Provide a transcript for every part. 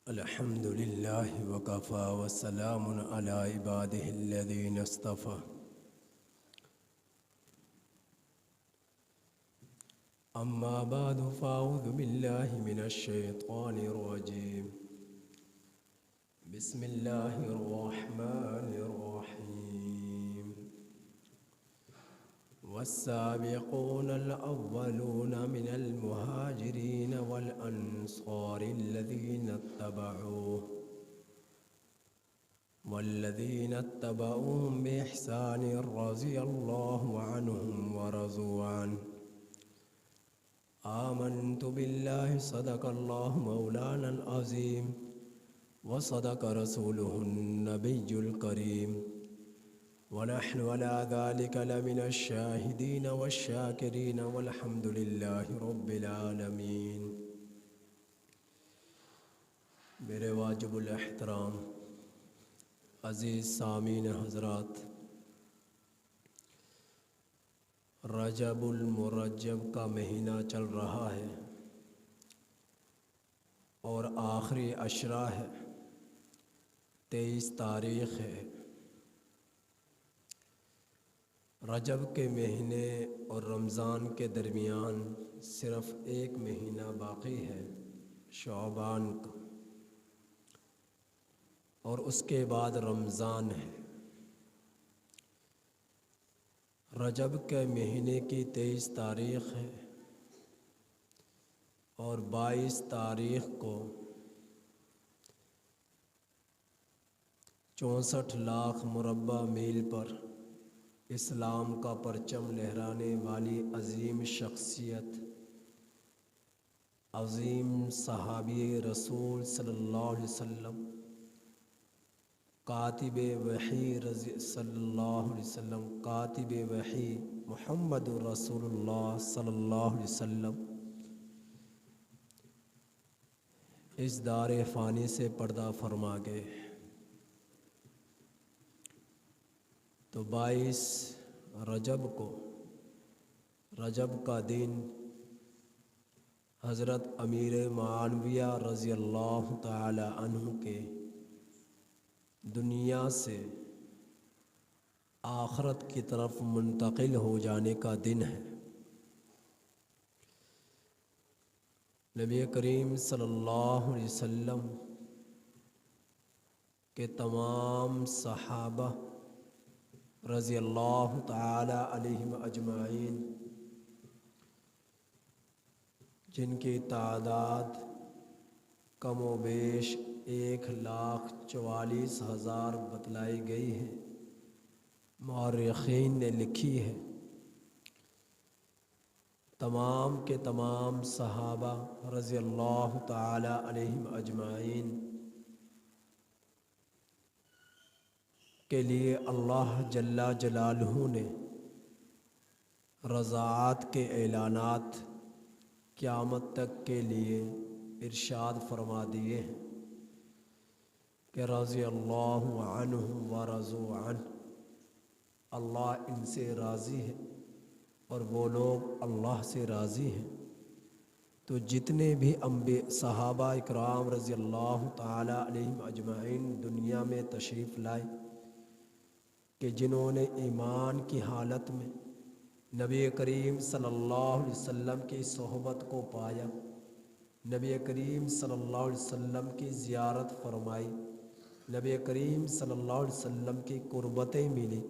الحمد لله وكفى وسلام على عباده الذين اصطفى أما بعد فأعوذ بالله من الشيطان الرجيم بسم الله الرحمن الرحيم والسابقون الأولون من المهاجرين والأنصار والذين اتبعوهم بإحسان رضي الله عنهم ورضوا عنه آمنت بالله صدق الله مولانا العظيم وصدق رسوله النبي الكريم ونحن على ذلك لمن الشاهدين والشاكرين والحمد لله رب العالمين۔ میرے واجب الاحترام عزیز سامعین حضرات، رجب المرجب کا مہینہ چل رہا ہے اور آخری عشرہ ہے، 23 تاریخ ہے۔ رجب کے مہینے اور رمضان کے درمیان صرف ایک مہینہ باقی ہے، شعبان کا، اور اس کے بعد رمضان ہے۔ رجب کے مہینے کی 23 تاریخ ہے اور 22 تاریخ کو 64 لاکھ مربع میل پر اسلام کا پرچم لہرانے والی عظیم شخصیت، عظیم صحابی رسول صلی اللہ علیہ وسلم، کاتب وحی صلی اللہ علیہ وسلم، کاتب وحی محمد رسول اللہ صلی اللہ علیہ وسلم اس دار فانی سے پردہ فرما گئے۔ تو 22 رجب کو، رجب کا دن، حضرت امیر معاویہ رضی اللہ تعالی عنہ کے دنیا سے آخرت کی طرف منتقل ہو جانے کا دن ہے۔ نبی کریم صلی اللہ علیہ وسلم کے تمام صحابہ رضی اللہ تعالی علیہم اجمعین، جن کی تعداد کم و بیش 1,44,000 بتلائی گئی ہے، مورخین نے لکھی ہے، تمام کے تمام صحابہ رضی اللہ تعالی علیہم اجمعین کے لیے اللہ جل جلالہ نے رضاعت کے اعلانات قیامت تک کے لیے ارشاد فرما دیے ہیں کہ رضی اللہ عنہم ورضوا عنہ، اللہ ان سے راضی ہے اور وہ لوگ اللہ سے راضی ہیں۔ تو جتنے بھی صحابہ اکرام رضی اللہ تعالی علیہم اجمعین دنیا میں تشریف لائے، کہ جنہوں نے ایمان کی حالت میں نبی کریم صلی اللہ علیہ وسلم کی صحبت کو پایا، نبی کریم صلی اللہ علیہ وسلم کی زیارت فرمائی، نبی کریم صلی اللہ علیہ وسلم کی قربتیں ملی،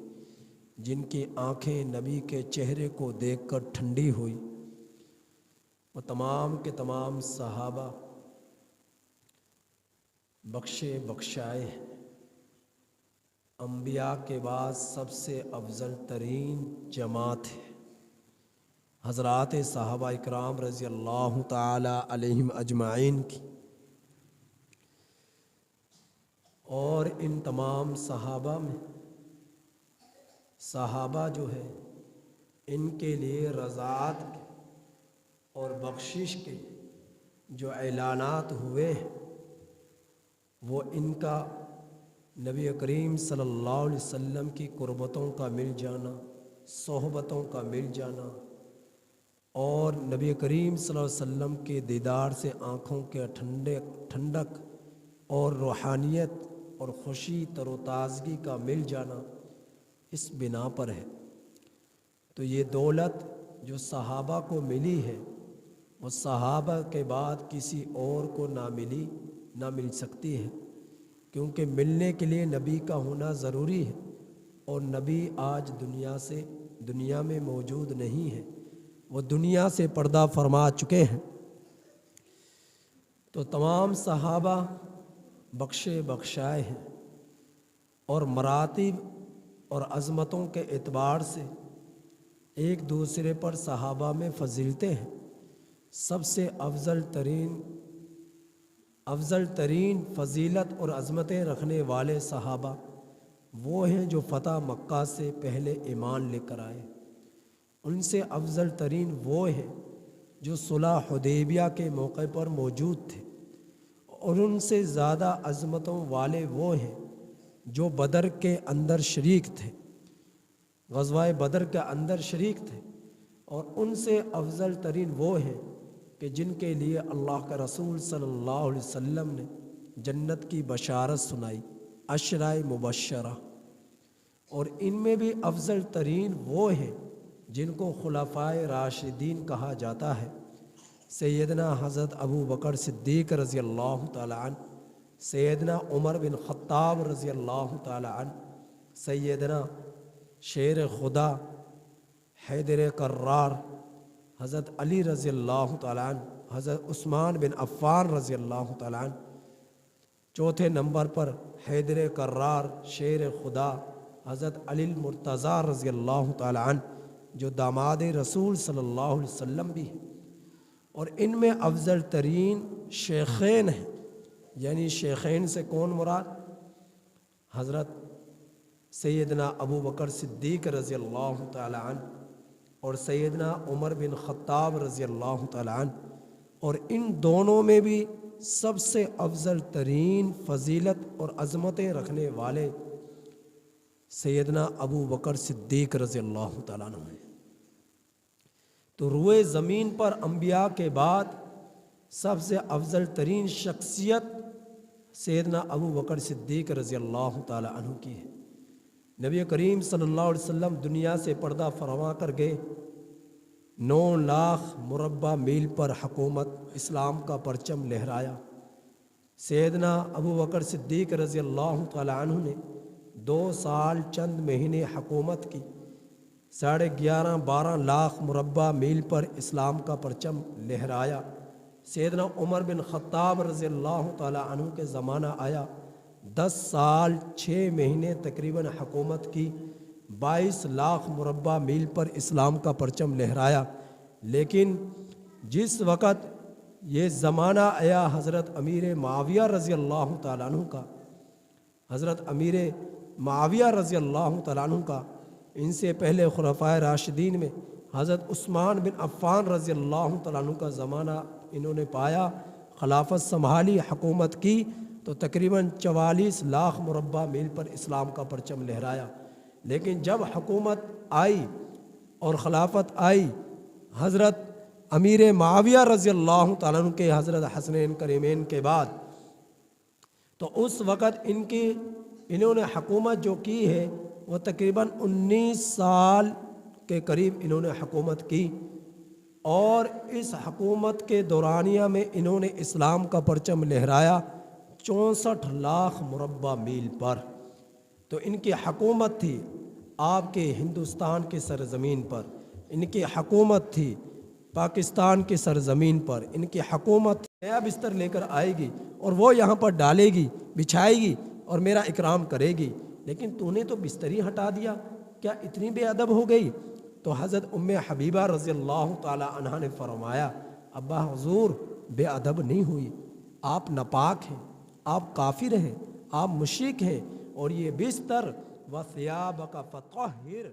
جن کی آنکھیں نبی کے چہرے کو دیکھ کر ٹھنڈی ہوئی، وہ تمام کے تمام صحابہ بخشے بخشائے ہیں۔ انبیاء کے بعد سب سے افضل ترین جماعت ہے حضرات صحابہ اکرام رضی اللہ تعالی علیہم اجمعین کی، اور ان تمام صحابہ میں صحابہ جو ہے ان کے لیے رضاعت کے اور بخشش کے جو اعلانات ہوئے ہیں، وہ ان کا نبی کریم صلی اللہ علیہ وسلم کی قربتوں کا مل جانا، صحبتوں کا مل جانا، اور نبی کریم صلی اللہ علیہ وسلم کے دیدار سے آنکھوں کے ٹھنڈک اور روحانیت اور خوشی تر و تازگی کا مل جانا اس بنا پر ہے۔ تو یہ دولت جو صحابہ کو ملی ہے وہ صحابہ کے بعد کسی اور کو نہ مل سکتی ہے، کیونکہ ملنے کے لیے نبی کا ہونا ضروری ہے، اور نبی آج دنیا میں موجود نہیں ہے، وہ دنیا سے پردہ فرما چکے ہیں۔ تو تمام صحابہ بخشے بخشائے ہیں، اور مراتب اور عظمتوں کے اعتبار سے ایک دوسرے پر صحابہ میں فضیلتیں ہیں۔ سب سے افضل ترین فضیلت اور عظمتیں رکھنے والے صحابہ وہ ہیں جو فتح مکہ سے پہلے ایمان لے کر آئے۔ ان سے افضل ترین وہ ہیں جو صلح حدیبیہ کے موقع پر موجود تھے، اور ان سے زیادہ عظمتوں والے وہ ہیں جو بدر کے اندر شریک تھے، غزوہ بدر کے اندر شریک تھے، اور ان سے افضل ترین وہ ہیں کہ جن کے لیے اللہ کا رسول صلی اللہ علیہ وسلم نے جنت کی بشارت سنائی، عشرۂ مبشرہ۔ اور ان میں بھی افضل ترین وہ ہیں جن کو خلفائے راشدین کہا جاتا ہے، سیدنا حضرت ابو بکر صدیق رضی اللہ تعالی عنہ، سیدنا عمر بن خطاب رضی اللہ تعالی عنہ، سیدنا شیر خدا حیدر کرار حضرت علی رضی اللہ تعالی عنہ، حضرت عثمان بن عفان رضی اللہ تعالی عنہ، چوتھے نمبر پر حیدر کرار شیر خدا حضرت علی المرتضیٰ رضی اللہ تعالی عنہ، جو داماد رسول صلی اللہ علیہ وسلم بھی ہیں۔ اور ان میں افضل ترین شیخین ہیں، یعنی شیخین سے کون مراد؟ حضرت سیدنا ابو بکر صدیق رضی اللہ تعالی عنہ اور سیدنا عمر بن خطاب رضی اللہ تعالی عنہ۔ اور ان دونوں میں بھی سب سے افضل ترین فضیلت اور عظمتیں رکھنے والے سیدنا ابو بکر صدیق رضی اللہ تعالیٰ عنہ ہیں۔ تو روئے زمین پر انبیاء کے بعد سب سے افضل ترین شخصیت سیدنا ابو بکر صدیق رضی اللہ تعالیٰ عنہ کی ہے۔ نبی کریم صلی اللہ علیہ وسلم دنیا سے پردہ فرما کر گئے، 9 لاکھ مربع میل پر حکومت اسلام کا پرچم لہرایا۔ سیدنا ابو بکر صدیق رضی اللہ تعالیٰ عنہ نے 2 سال چند مہینے حکومت کی، 11.5-12 لاکھ مربع میل پر اسلام کا پرچم لہرایا۔ سیدنا عمر بن خطاب رضی اللہ تعالیٰ عنہ کے زمانہ آیا، 10 سال 6 مہینے تقریباً حکومت کی، 22 لاکھ مربع میل پر اسلام کا پرچم لہرایا۔ لیکن جس وقت یہ زمانہ آیا حضرت امیر معاویہ رضی اللہ تعالیٰ عنہ کا، حضرت امیر معاویہ رضی اللہ تعالیٰ عنہ کا، ان سے پہلے خلفائے راشدین میں حضرت عثمان بن عفان رضی اللہ تعالیٰ عنہ کا زمانہ انہوں نے پایا، خلافت سنبھالی، حکومت کی، تو تقریباً 44 لاکھ مربع میل پر اسلام کا پرچم لہرایا۔ لیکن جب حکومت آئی اور خلافت آئی حضرت امیر معاویہ رضی اللہ تعالیٰ عنہ کے، حضرت حسنین کریمین کے بعد، تو اس وقت انہوں نے حکومت جو کی ہے وہ تقریباً 19 سال کے قریب انہوں نے حکومت کی، اور اس حکومت کے دورانیہ میں انہوں نے اسلام کا پرچم لہرایا 64 لاکھ مربع میل پر۔ تو ان کی حکومت تھی آپ کے ہندوستان کی سرزمین پر، ان کی حکومت تھی پاکستان کی سرزمین پر، ان کی حکومت نیا بستر لے کر آئے گی اور وہ یہاں پر ڈالے گی، بچھائے گی اور میرا اکرام کرے گی، لیکن تو نے تو بستر ہی ہٹا دیا، کیا اتنی بے ادب ہو گئی؟ تو حضرت ام حبیبہ رضی اللہ تعالی عنہا نے فرمایا، ابا حضور بے ادب نہیں ہوئی، آپ ناپاک ہیں، آپ کافر ہیں، آپ مشرک ہیں، اور یہ بستر وَثِيَابَكَ فَطَهِّرْ